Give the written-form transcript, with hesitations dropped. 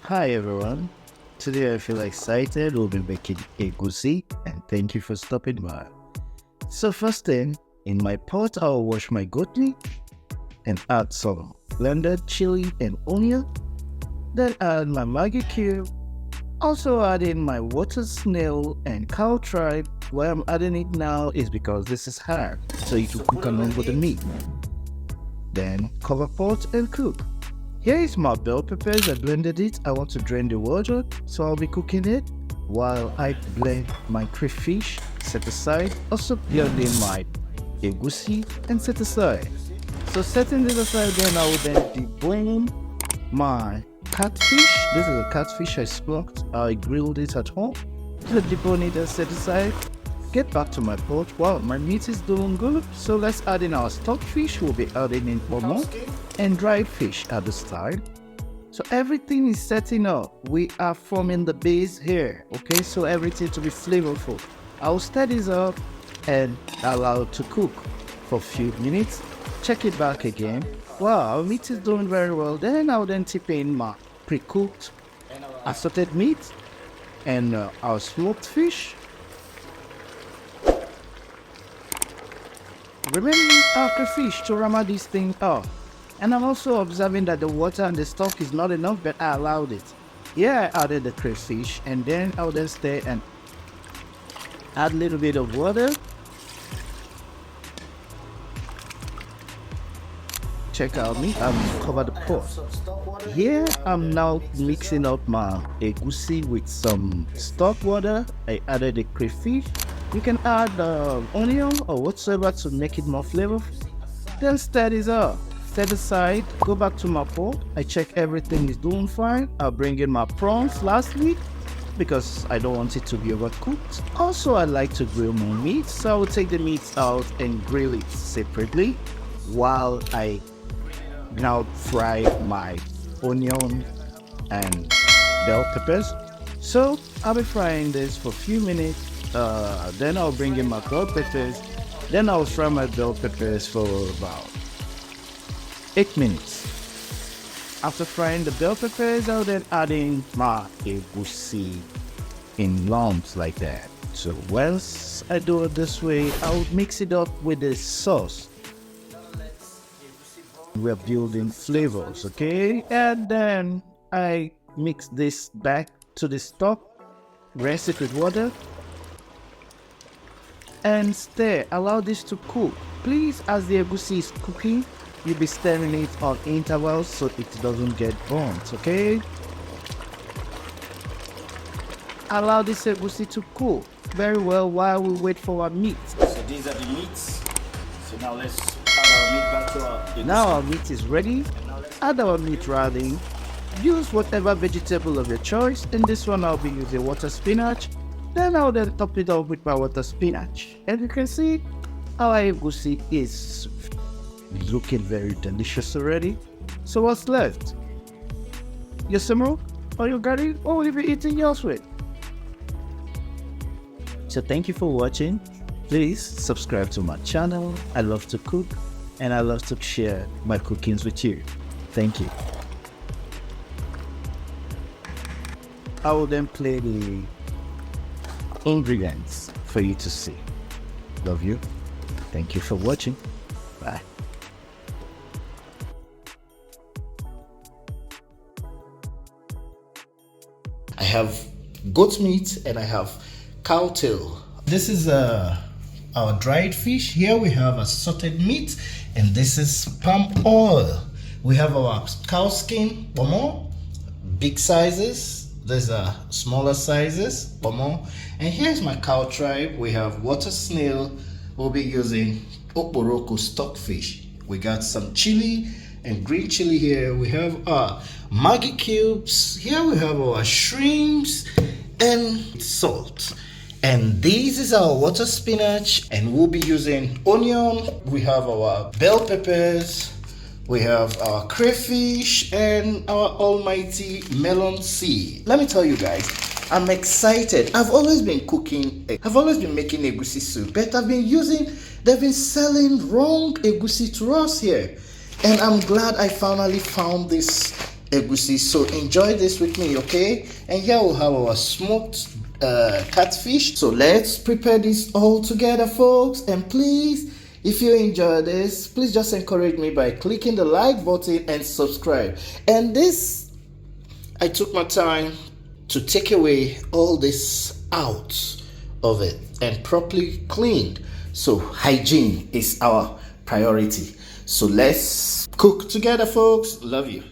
Hi everyone. Today I feel excited. We'll be making Egusi and thank you for stopping by. So first thing, in my pot I'll wash my goat meat and add some blended chili and onion. Then add my Maggie Cube. Also add in my water snail and cow tribe. Why I'm adding it now is because this is hard, so you can cook along with the meat. Then cover pot and cook. Here is my bell peppers. I blended it. I want to drain the water, so I'll be cooking it while I blend my crayfish, set aside. Also blending my egusi and set aside. So setting this aside, then I will then deblend my catfish. This is a catfish I smoked. I grilled it at home. So debone it and set aside. Get back to my pot. Wow, my meat is doing good. So let's add in our stocked fish. We'll be adding in Kpomo and dried fish at the start. So everything is setting up. We are forming the base here. Okay, so everything to be flavorful. I'll stir this up and allow it to cook for a few minutes. Check it back again. Wow, our meat is doing very well. Then I'll then tip in my pre-cooked assorted meat and our smoked fish. Remaining after fish to rama this thing up. And I'm also observing that the water and the stock is not enough, but I allowed it. Here I added the crayfish and then I'll then stir and add a little bit of water. Check out me, I'm cover the pot. Here I'm now mixing up my egusi with some stock water. I added the crayfish. You can add onion or whatsoever to make it more flavorful. Then stir this up. Set aside, go back to my pot. I check everything is doing fine. I'll bring in my prawns lastly because I don't want it to be overcooked. Also, I like to grill my meat, so I will take the meat out and grill it separately while I now fry my onion and bell peppers. So I'll be frying this for a few minutes. Then I'll bring in my bell peppers. Then I'll fry my bell peppers for about 8 minutes. After frying the bell peppers, I'll then add in my egusi in lumps like that. So once I do it this way, I'll mix it up with the sauce. We're building flavors, okay? And then I mix this back to the stock, rinse it with water, and stir. Allow this to cook. Please, as the egusi is cooking, you'll be stirring it on intervals so it doesn't get burnt, okay? Allow this egusi to cook very well while we wait for our meat. So these are the meats. So now let's add our meat back to our egusi. Now our meat is ready. Add our meat routing. Use whatever vegetable of your choice. In this one I'll be using water spinach. Then I'll then top it up with my water spinach. And you can see our egusi is looking very delicious already. So what's left? Your simmer or your curry, or will you be eating yours with? So thank you for watching. Please subscribe to my channel. I love to cook and I love to share my cookings with you. Thank you. I will then play the ingredients for you to see. Love you. Thank you for watching. Bye. I have goat meat and I have CowTail. This is our dried fish. Here we have assorted meat and this is palm oil. We have our cow skin, Kpomo, big sizes. These are smaller sizes, Kpomo. And here's my cow tribe. We have water snail. We'll be using okporoko stockfish. We got some chili and green chili here. We have our Maggie Cubes. Here we have our shrimps and salt. And this is our water spinach, and we'll be using onion. We have our bell peppers. We have our crayfish and our almighty melon seed. Let me tell you guys, I'm excited. I've always been making egusi soup, but they've been selling wrong egusi to us here. And I'm glad I finally found this egusi. So enjoy this with me, okay? And here we'll have our smoked catfish. So let's prepare this all together, folks. And please, if you enjoy this, please just encourage me by clicking the like button and subscribe. And this, I took my time to take away all this out of it and properly cleaned. So hygiene is our priority. So let's cook together, folks. Love you.